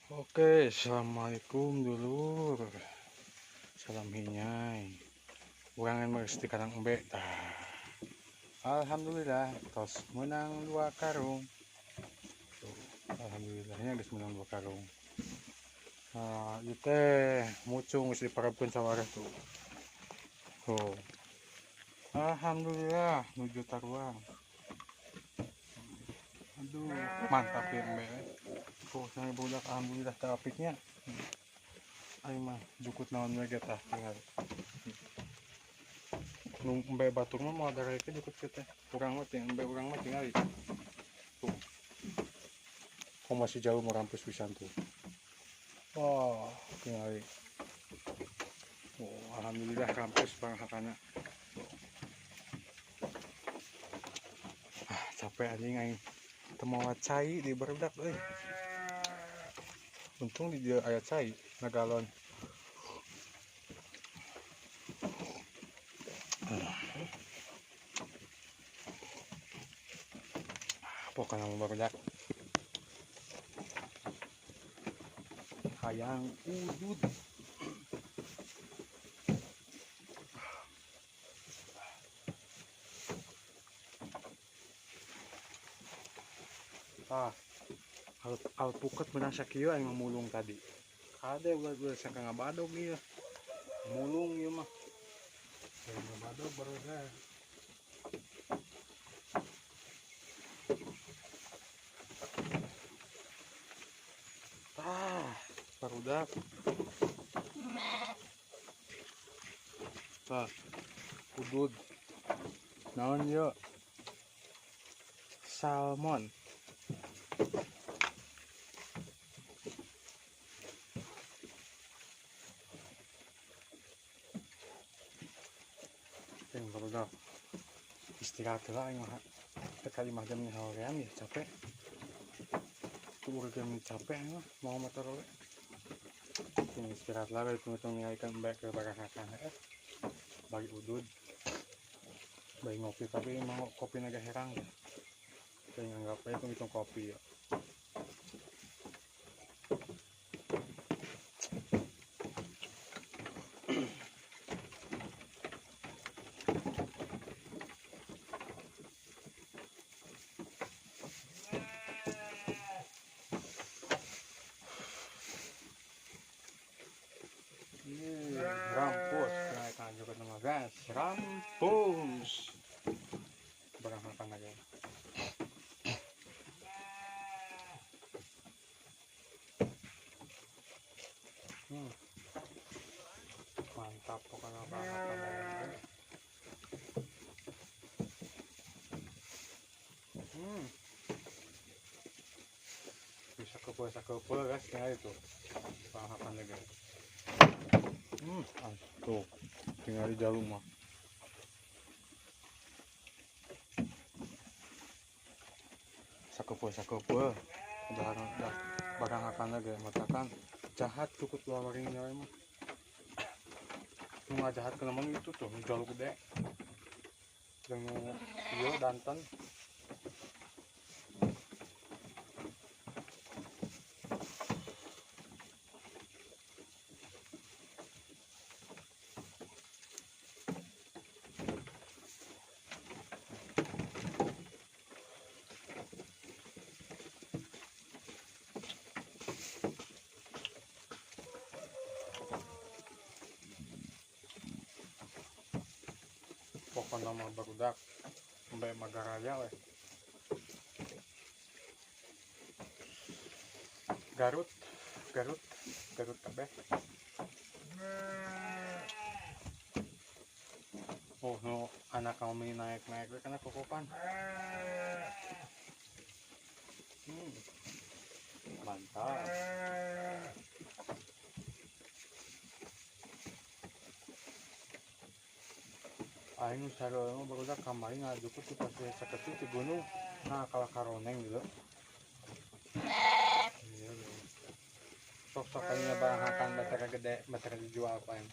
Oke, assalamualaikum dulur. Salam hinyai. Urangan mesti karang embe. Alhamdulillah, tos menang 2 karung. Tuh, alhamdulillahnya geus menang 2 karung. Ieu teh mucung geus diparabkeun sawareh tuh. Tuh. Alhamdulillah nuju taruang. Aduh, mantap ya embe. Tuh, saya budak alhamdulillah terapiknya. Aing mah jukut naon we tah tinggal. Nu embe batur mah moal dareke jukut teh. Urang mah teh embe urang mah tingali. Tuh. Kok masih jauh merampus pisan tuh. Wah, tingali. Oh, alhamdulillah rampus panghakana. Capek anjing aing. Teu moal cai di barudak euy. Untung di dieu aya cai na galon. Pokoknya mau barudak. Hayang udud. Alpukat menang sakieu aing mulung tadi. Kade ulah sangka ngabadog ieu. Mulung ieu mah. Ngabadog barudak. Barudak. Udud. Naon ieu? Salmon. Barudak. Istirahat heula aing mah. Teka 5 jam nih hawean ya capek. Tuh jam capek aing mah mau motor we. Istirahat lah hitung-hitung ninggalikeun embe ke baranghakan bagi udud. Bagi ngopi tapi mau kopi naga herang ya. Saya nganggap hitung-hitung kopi ya. Rampus, naik juga nama gas, rampus. Barang makan aja. Mantap pokoknya barang makan aja. Bisa kepo guys, kayak itu. Barang makan aja. Tuh, tinggal di jalur mah. Sakepo. Udah barang akan lagi matakan jahat cukup lawaringnya emang. Nggak jahat kenaman itu tuh jalur gede. Dengan iyo danten. Pokoknya mah barudak sampai Magaraya weh. Garut kabeh. Oh no, anak kami naik we kana kokopan. Mantap. Aing sareng barudak kamari ngajukut di pas sakeuti di gunung. Nah, kalah karoneng gitu. Sok kayaknya bahakan batara gede, batara dijual apa yang.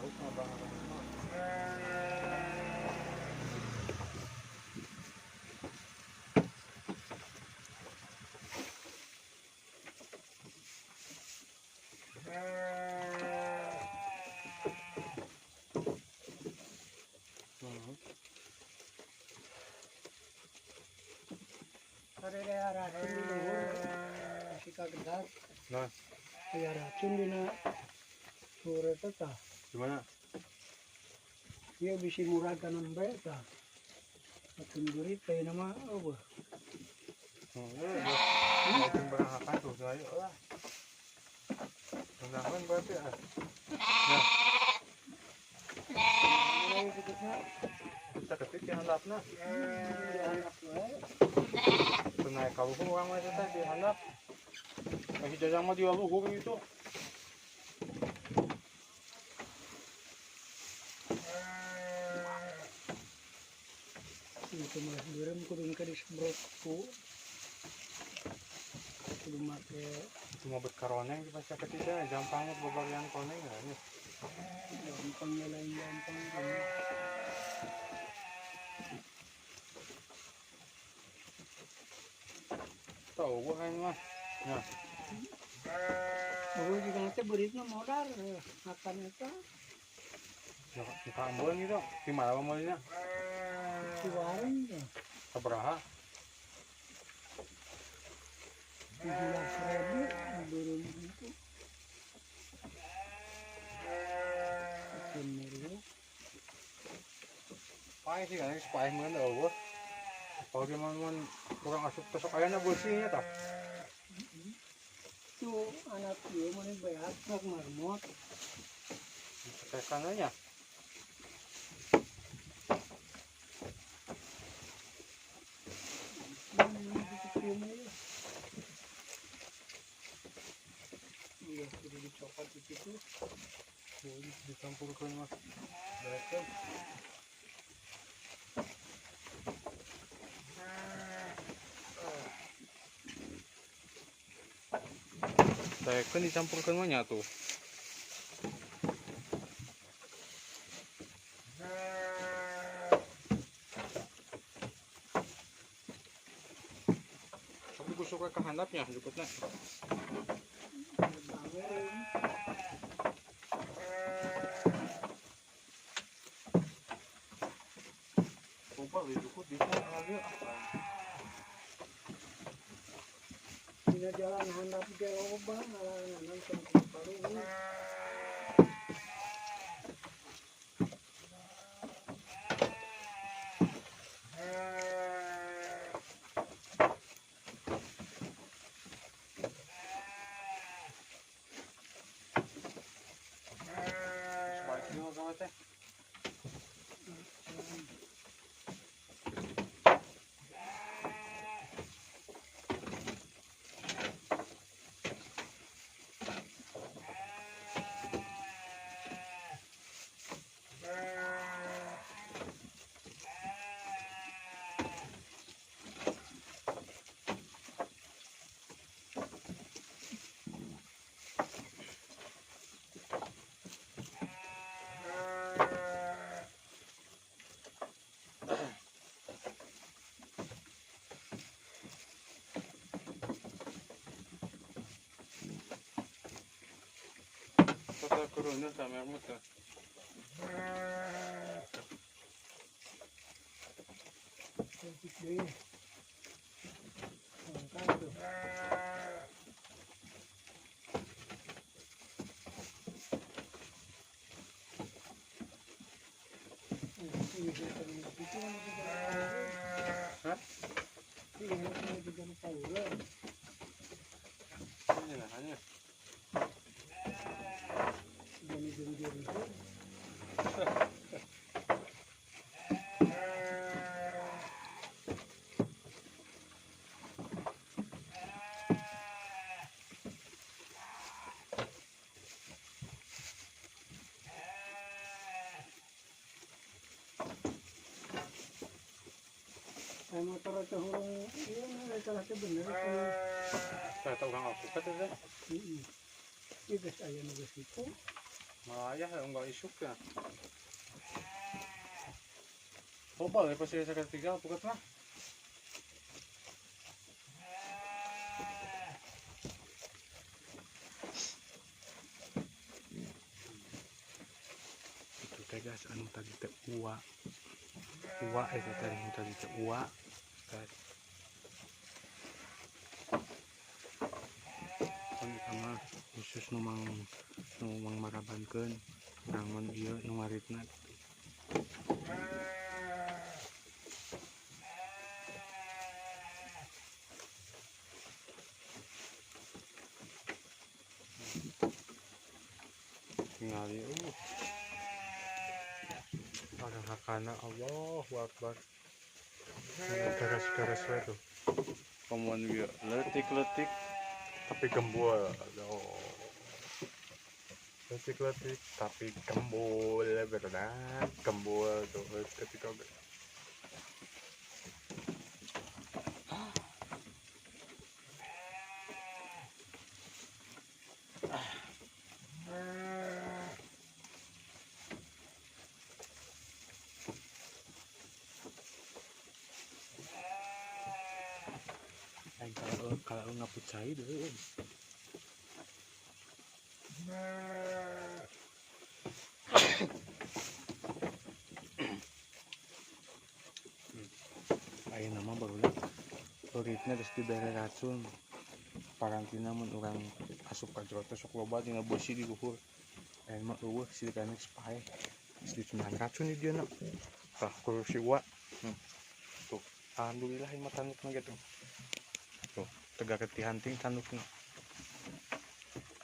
tahu sama bang abang. Ada racun di luhur, masih kagedak. Nah, Ada racun di na sore itu tah. gimana? Dia bisa murah tanam baik tah. Racun gurit kayak nama apa? Racun berangakan tuh, ayo lah. Berangakan berarti ah. Nah, Mulai sedikitnya. kita ketik yang handapna. Anak gue. Naik kalau orang macam tadi handap. Lagi jajang mah dia luhur gitu. Itu malah durem kudu ke disemprot ku. Kudu make Cuma buat karoneng di pasca ketiga, gampangnya berbagian koneng ya. gampang lain gampang. Tahu gua kan mah. Nah, Aku juga nanti beritnya modal makan itu. kita ambil gitu. Di mana mobilnya? Di warung tuh. Sabaraha? 17.000 turun itu. Bener. Pakai sih kan, pakai mana gua. Kalau gimana kurang asup besok ayahnya bersihnya tak? Itu anak dia mana bayar nak marmot. Tekan aja. Iya, sudah dicopot di situ. Boleh dicampurkan mas. Baikkan. Baikkan dicampurkan mana tuh? Tapi gue suka ke handapnya, jukutnya. Coba lu jukut di sana lagi. Ini jalan handap jauh banget, nanti baru. Sebaiknya kawan teh. Kota corona sama yang muka. Hah? Ini lah hanya. Saya motor itu hurung, iya mereka lagi bener. Saya tahu orang aku kata deh. Iya, saya nulis itu. Ayah enggak isuk ya. Coba ya pasti saya ketiga bukan lah. Itu teh guys anu tadi teh uwa itu tadi teh uwa guys. Kan sama khusus numang marabankeun urang mun ieu nu ngaritna. Tingali orang hakana Allahu Akbar. Garas-garas we tuh. Pamuan ieu leutik-leutik tapi gembul. Aduh. Leutik-leutik tapi gembul berenang gembul tuh ketika kalau nggak percaya deh. Ayo nama barulah beritnya geus dibere racun karantina mun urang asup ka jero teh sok loba tina beusi di luhur ayeuna mah eueuh siga spae geus dicunan racun di dieu na tah ku si uwa tuh alhamdulillah ieu mah tandukna gitu tuh tegak ti hunting tandukna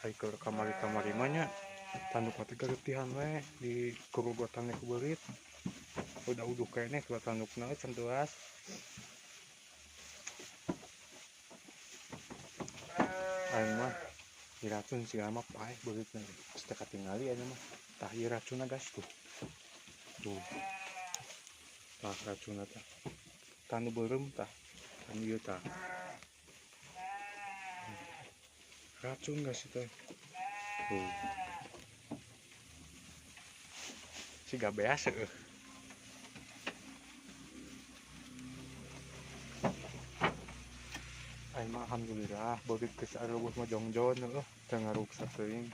ai keur kamari-kamari mah nya tanduk mah tegak tihan we di kurugotannya ku beurit udah uduk kene dua tandukna centuas. Aing mah diracun sigana mah paeh beuritna geus teu katingali aya mah tah ieu racunna gas tuh tah racunna tah tanu beureum tah kan ieu tah racun gas teh tuh siga beas seueuh. Aing mah alhamdulillah beurit geus areueuh mah jongjon heueuh teu ngaruksa teuing.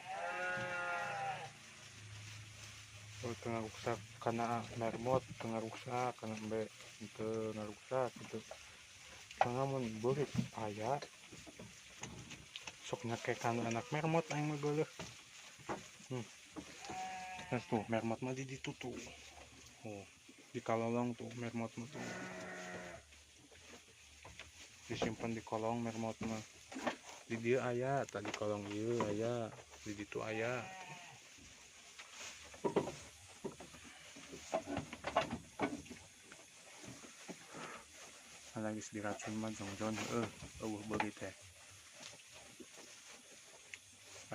Teu ngaruksak kana mermot teu ngaruksak kana embe teu ngaruksak gitu. Karena mun beurit aya sok nyake kana anak mermot aing mah geuleuh. Nah tuh mermot mah di ditu tuh. Oh, di kalolong tuh mermot mah tuh. Disimpan di kolong mermot mah. Di dieu aya, tadi kolong ieu aya, di ditu aya. Ana geus diracun mah jongjon heueuh, eueuh beurit teh.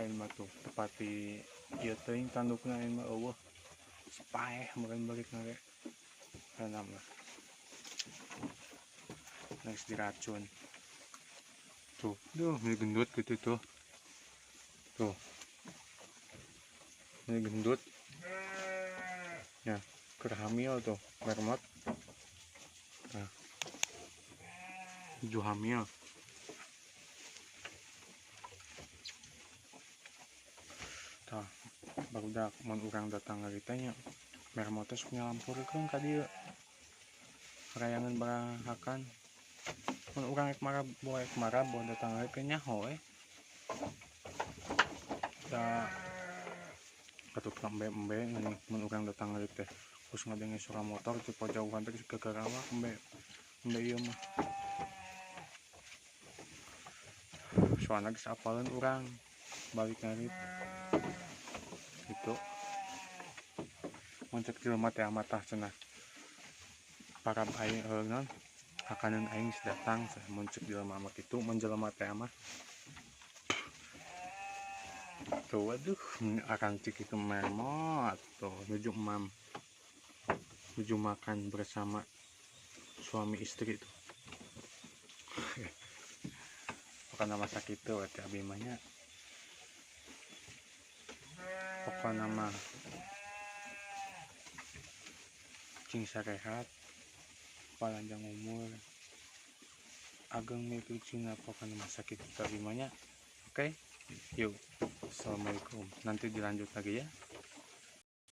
Aing mah tuh tepati ieu teuing tandukna aing mah eueuh. Spaeh meureun beuritna ge. Enak mah. Geus diracun. Tuh, ini gendut gitu tuh. Tuh. Ini gendut. Ya, keur hamil tuh, mermot. Nah. Tujuh hamil. Tah, barudak mun urang datang ka kita nya mermot teh sok nyalampurkeun ka dieu. Rayangan barahakan. Mun urang rek marab bawa datang ke nyaho da katut embe ngeuning mun urang datang teh terus ngadenge suara motor di pojauhan teh ke Karawak embe ieu mah soalna geus apaleun urang balik ngarit gitu. Mun cek jelema teh amatah cenah parab aing non hakaneun aing geus datang mun cek jelema mah kitu mun jelema teh mah tuh waduh akan cik itu mermot tuh nuju mam nuju makan bersama suami istri tuh bukan nama sakit tuh abi mahnya pokoknya mah cing sarehat panjang umur ageng mikir cina pokoknya mah sakit terimanya. Oke, yuk, assalamualaikum, nanti dilanjut lagi ya.